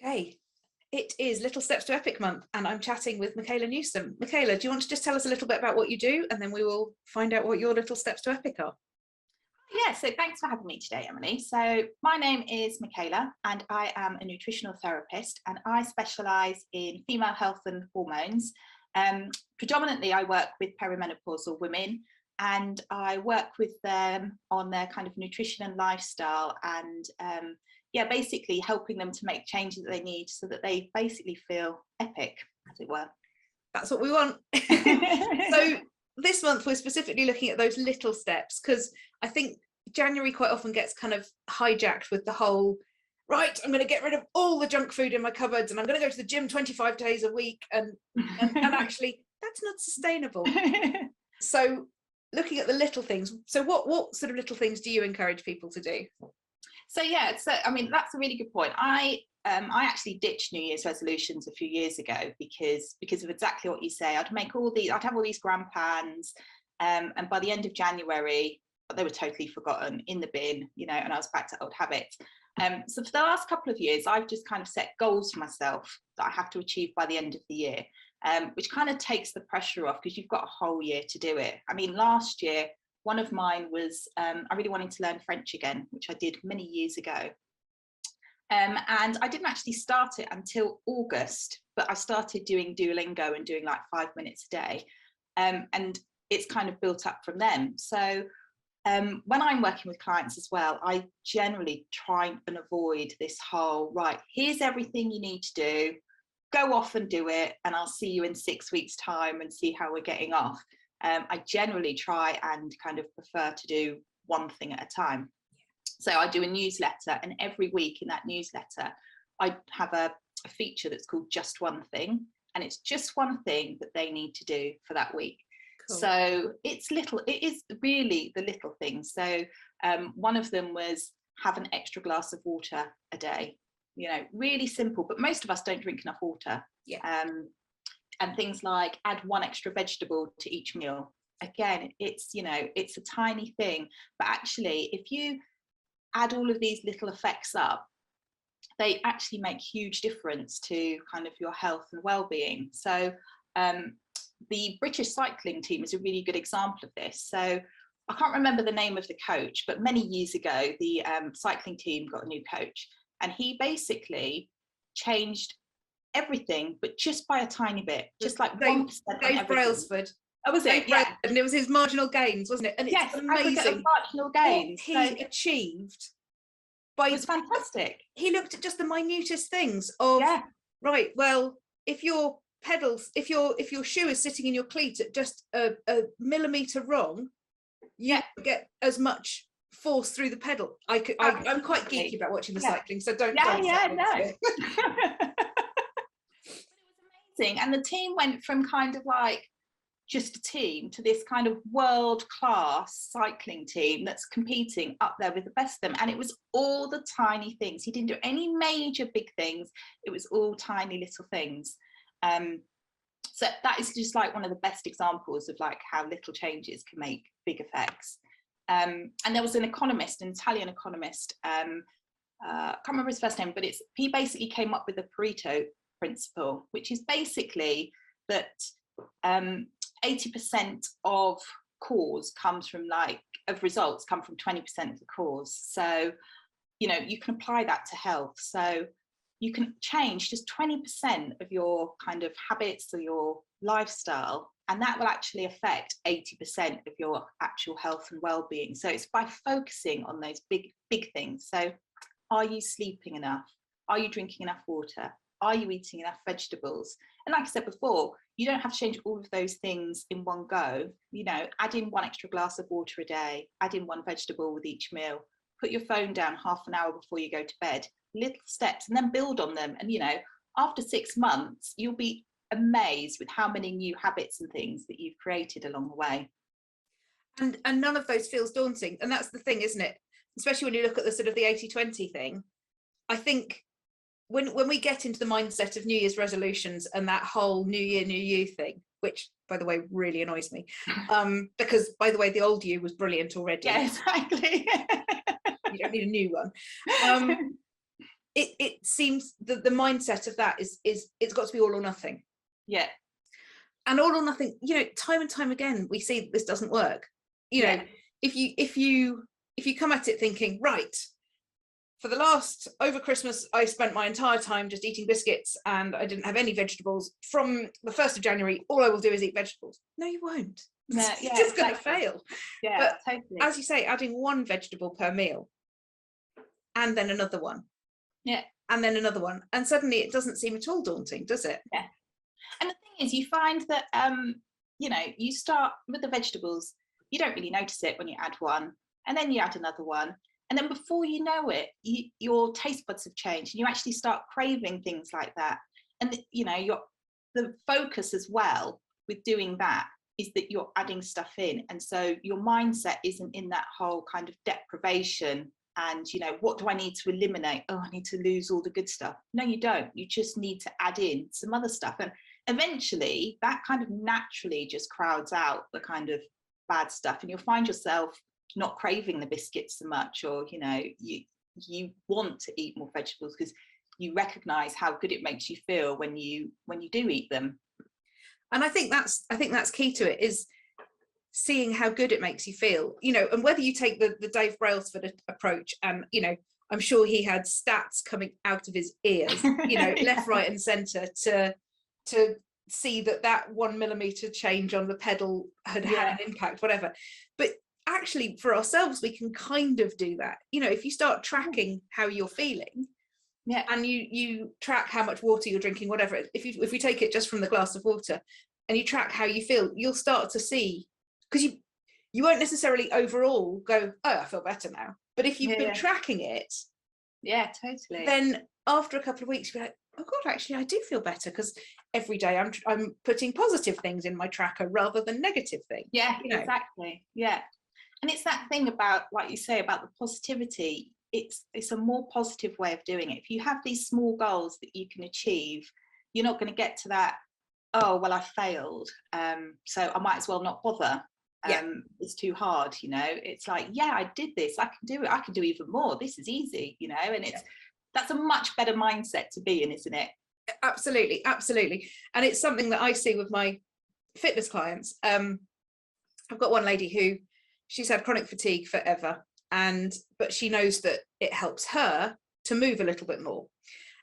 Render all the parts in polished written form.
Okay, it is Little Steps to Epic Month, and I'm chatting with Michaela Newsom. Michaela, do you want to just tell us a little bit about what you do, and then we will find out what your little steps to Epic are? Yeah, so thanks for having me today, Emily. So my name is Michaela and I am a nutritional therapist, and I specialise in female health and hormones. Predominantly I work with perimenopausal women, and I work with them on their kind of nutrition and lifestyle, and basically helping them to make changes that they need so that they basically feel epic, as it were. That's what we want. So this month we're specifically looking at those little steps, because I think January quite often gets kind of hijacked with the whole, right, I'm going to get rid of all the junk food in my cupboards and I'm going to go to the gym 25 days a week, and actually that's not sustainable. So looking at the little things, so what sort of little things do you encourage people to do? So yeah, I mean, that's a really good point. I actually ditched New Year's resolutions a few years ago because of exactly what you say. I'd have all these grand plans, and by the end of January, they were totally forgotten, in the bin, and I was back to old habits. So for the last couple of years, I've just kind of set goals for myself that I have to achieve by the end of the year, which kind of takes the pressure off because you've got a whole year to do it. I mean, last year, one of mine was I really wanted to learn French again, which I did many years ago. And I didn't actually start it until August, but I started doing Duolingo and doing like 5 minutes a day. And it's kind of built up from them. So when I'm working with clients as well, I generally try and avoid this whole, right, here's everything you need to do, go off and do it, and I'll see you in 6 weeks' time and see how we're getting off. I generally try and kind of prefer to do one thing at a time. So I do a newsletter, and every week in that newsletter, I have a feature that's called Just One Thing, and it's just one thing that they need to do for that week. Cool. So it is really the little things. So one of them was have an extra glass of water a day, really simple, but most of us don't drink enough water. Yeah. And things like add one extra vegetable to each meal. Again, it's a tiny thing, but actually if you add all of these little effects up, they actually make huge difference to kind of your health and well-being. So the British cycling team is a really good example of this. So I can't remember the name of the coach, but many years ago, the cycling team got a new coach, and he basically changed everything, but just by a tiny bit, just like 1%. Dave Brailsford. Oh, was it? Yeah. And it was his marginal gains, wasn't it? And yes, it's amazing. Marginal gains. What he achieved. It was fantastic. He looked at just the minutest things of, right, well, if your pedals, if your shoe is sitting in your cleat at just a millimetre wrong, you get as much force through the pedal. I'm quite geeky about watching the cycling, so don't. No. It was amazing, and the team went from kind of like just a team to this kind of world-class cycling team that's competing up there with the best of them. And it was all the tiny things. He didn't do any major big things. It was all tiny little things. So that is just like one of the best examples of like how little changes can make big effects. And there was an economist, an Italian economist, I can't remember his first name, but he basically came up with the Pareto principle, which is basically that 80% of results come from 20% of the cause. So, you can apply that to health. So you can change just 20% of your kind of habits or your lifestyle, and that will actually affect 80% of your actual health and well-being. So it's by focusing on those big things. So are you sleeping enough? Are you drinking enough water? Are you eating enough vegetables? And like I said before, you don't have to change all of those things in one go. Add in one extra glass of water a day, add in one vegetable with each meal, put your phone down half an hour before you go to bed, little steps, and then build on them. And, after 6 months, you'll be amazed with how many new habits and things that you've created along the way. And none of those feels daunting. And that's the thing, isn't it? Especially when you look at the sort of the 80-20 thing. I think when we get into the mindset of New Year's resolutions and that whole New Year, New You thing, which, by the way, really annoys me, because, by the way, the old you was brilliant already. Yeah, exactly. You don't need a new one. it seems that the mindset of that is it's got to be all or nothing. Yeah. And all or nothing, you know, time and time again, we see this doesn't work. You know, if you come at it thinking, right, for the last, over Christmas, I spent my entire time just eating biscuits and I didn't have any vegetables. From the 1st of January, all I will do is eat vegetables. No, you won't. No, It's just going to fail. Yeah, but totally. As you say, adding one vegetable per meal and then another one. Yeah. And then another one. And suddenly it doesn't seem at all daunting, does it? Yeah. And the thing is, you find that, you know, you start with the vegetables, you don't really notice it when you add one, and then you add another one. And then before you know it, your taste buds have changed and you actually start craving things like that. And, you know, the focus as well with doing that is that you're adding stuff in. And so your mindset isn't in that whole kind of deprivation and, you know, what do I need to eliminate? Oh, I need to lose all the good stuff. No, you don't. You just need to add in some other stuff. And eventually that kind of naturally just crowds out the kind of bad stuff. And you'll find yourself not craving the biscuits so much, or, you know, you want to eat more vegetables because you recognize how good it makes you feel when you do eat them. And I think that's key to it, is seeing how good it makes you feel, you know, and whether you take the Dave Brailsford approach, and, you know, I'm sure he had stats coming out of his ears, you know, left, right and centre to see that 1 millimetre change on the pedal had an impact, whatever. But actually for ourselves, we can kind of do that. You know, if you start tracking how you're feeling, and you track how much water you're drinking, whatever, if we take it just from the glass of water and you track how you feel, you'll start to see, because you won't necessarily overall go, oh, I feel better now. But if you've been tracking it, totally, then after a couple of weeks you're like, oh God, actually I do feel better, because every day I'm putting positive things in my tracker rather than negative things. Yeah, you know? Exactly. Yeah. And it's that thing about, like you say, about the positivity. It's a more positive way of doing it. If you have these small goals that you can achieve, you're not going to get to that, oh, well, I failed, so I might as well not bother. It's too hard, you know. It's like, yeah, I did this, I can do it, I can do even more, this is easy, you know. And that's a much better mindset to be in, isn't it? Absolutely. And it's something that I see with my fitness clients. I've got one lady who, she's had chronic fatigue forever, but she knows that it helps her to move a little bit more.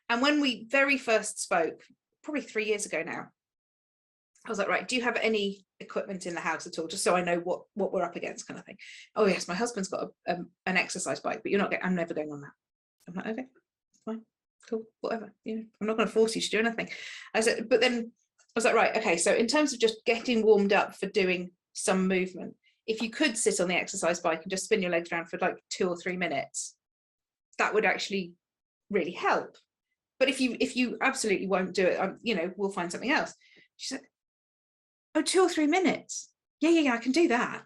And when we very first spoke, probably 3 years ago now, I was like, right, do you have any equipment in the house at all, just so I know what we're up against, kind of thing. Oh yes, my husband's got an exercise bike, but I'm never going on that. I'm like, okay, fine, cool, whatever, you know, I'm not going to force you to do anything. I said, but then I was like, right, okay, so in terms of just getting warmed up for doing some movement, if you could sit on the exercise bike and just spin your legs around for like 2 or 3 minutes, that would actually really help. But if you absolutely won't do it, you know, we'll find something else. She said, oh, 2 or 3 minutes. Yeah, I can do that.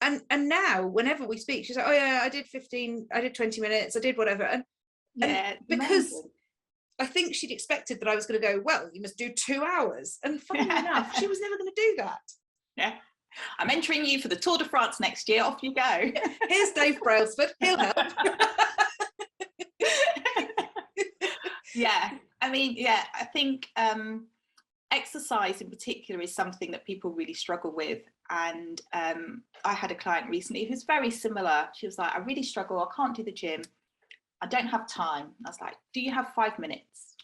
And now whenever we speak, she's like, oh yeah, I did 20 minutes, I did whatever. And because amazing. I think she'd expected that I was going to go, well, you must do 2 hours. And funnily enough, she was never going to do that. Yeah. I'm entering you for the Tour de France next year. Off you go. Here's Dave Brailsford. He'll help. Yeah. I mean, yeah, I think exercise in particular is something that people really struggle with. And I had a client recently who's very similar. She was like, I really struggle. I can't do the gym. I don't have time. I was like, do you have 5 minutes?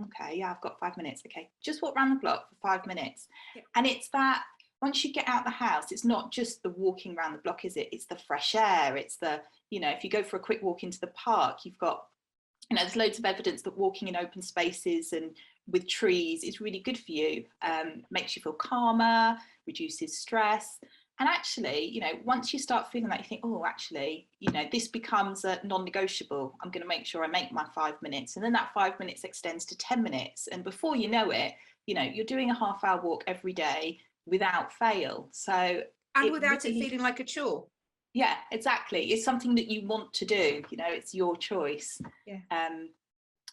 Okay, yeah, I've got 5 minutes. Okay, just walk around the block for 5 minutes. Yeah. And it's that, once you get out the house, it's not just the walking around the block, is it? It's the fresh air. It's the, you know, if you go for a quick walk into the park, you've got, you know, there's loads of evidence that walking in open spaces and with trees is really good for you. Makes you feel calmer, reduces stress. And actually, you know, once you start feeling that, you think, oh, actually, you know, this becomes a non-negotiable. I'm going to make sure I make my 5 minutes. And then that 5 minutes extends to 10 minutes. And before you know it, you know, you're doing a half-hour walk every day without fail. So and without it feeling like a chore. Yeah, exactly. It's something that you want to do, you know, it's your choice. Yeah. And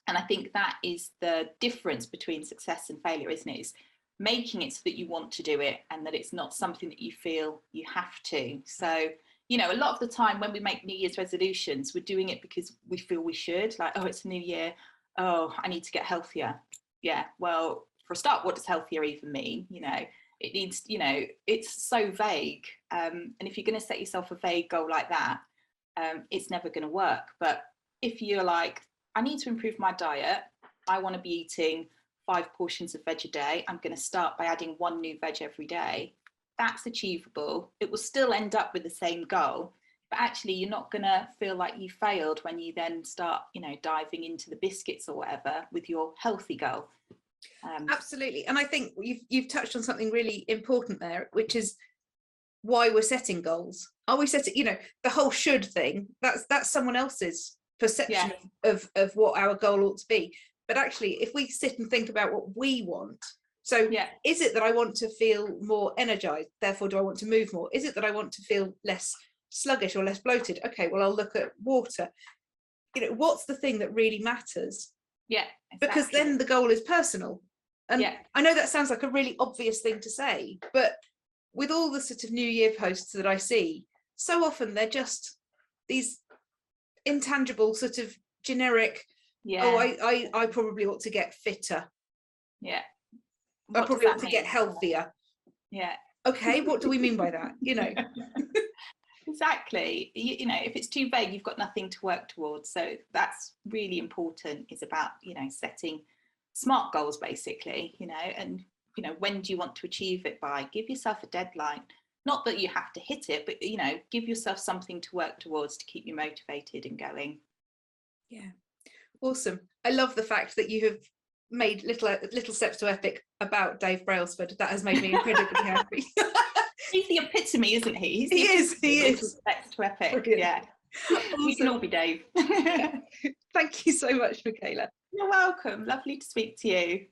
I think that is the difference between success and failure, isn't it? Is making it so that you want to do it and that it's not something that you feel you have to. So, you know, a lot of the time when we make New Year's resolutions, we're doing it because we feel we should, like, oh, it's a new year, oh, I need to get healthier. Yeah, well, for a start, what does healthier even mean? You know, it needs, you know, it's so vague. And if you're going to set yourself a vague goal like that, it's never going to work. But if you're like, I need to improve my diet, I want to be eating 5 portions of veg a day, I'm going to start by adding 1 new veg every day. That's achievable. It will still end up with the same goal, but actually you're not going to feel like you failed when you then start, you know, diving into the biscuits or whatever with your healthy goal. Absolutely. And I think you've touched on something really important there, which is why we're setting goals. Are we setting, you know, the whole should thing, that's someone else's perception of what our goal ought to be. But actually, if we sit and think about what we want, so is it that I want to feel more energized, therefore do I want to move more? Is it that I want to feel less sluggish or less bloated? Okay, well, I'll look at water. You know, what's the thing that really matters? Yeah, exactly. Because then the goal is personal. And I know that sounds like a really obvious thing to say, but with all the sort of New Year posts that I see, so often they're just these intangible sort of generic, oh, I probably ought to get fitter. Yeah. I probably ought to get healthier. Yeah. Okay, what do we mean by that? You know. Exactly. You know, if it's too vague, you've got nothing to work towards. So that's really important, is about, you know, setting smart goals, basically, you know, and, you know, when do you want to achieve it by? Give yourself a deadline. Not that you have to hit it, but, you know, give yourself something to work towards to keep you motivated and going. Yeah. Awesome. I love the fact that you have made little steps to epic about Dave Brailsford. That has made me incredibly happy. He's the epitome, isn't he? He is. Steps to epic. Brilliant. Yeah. Awesome. We can all be Dave. Thank you so much, Michaela. You're welcome. Lovely to speak to you.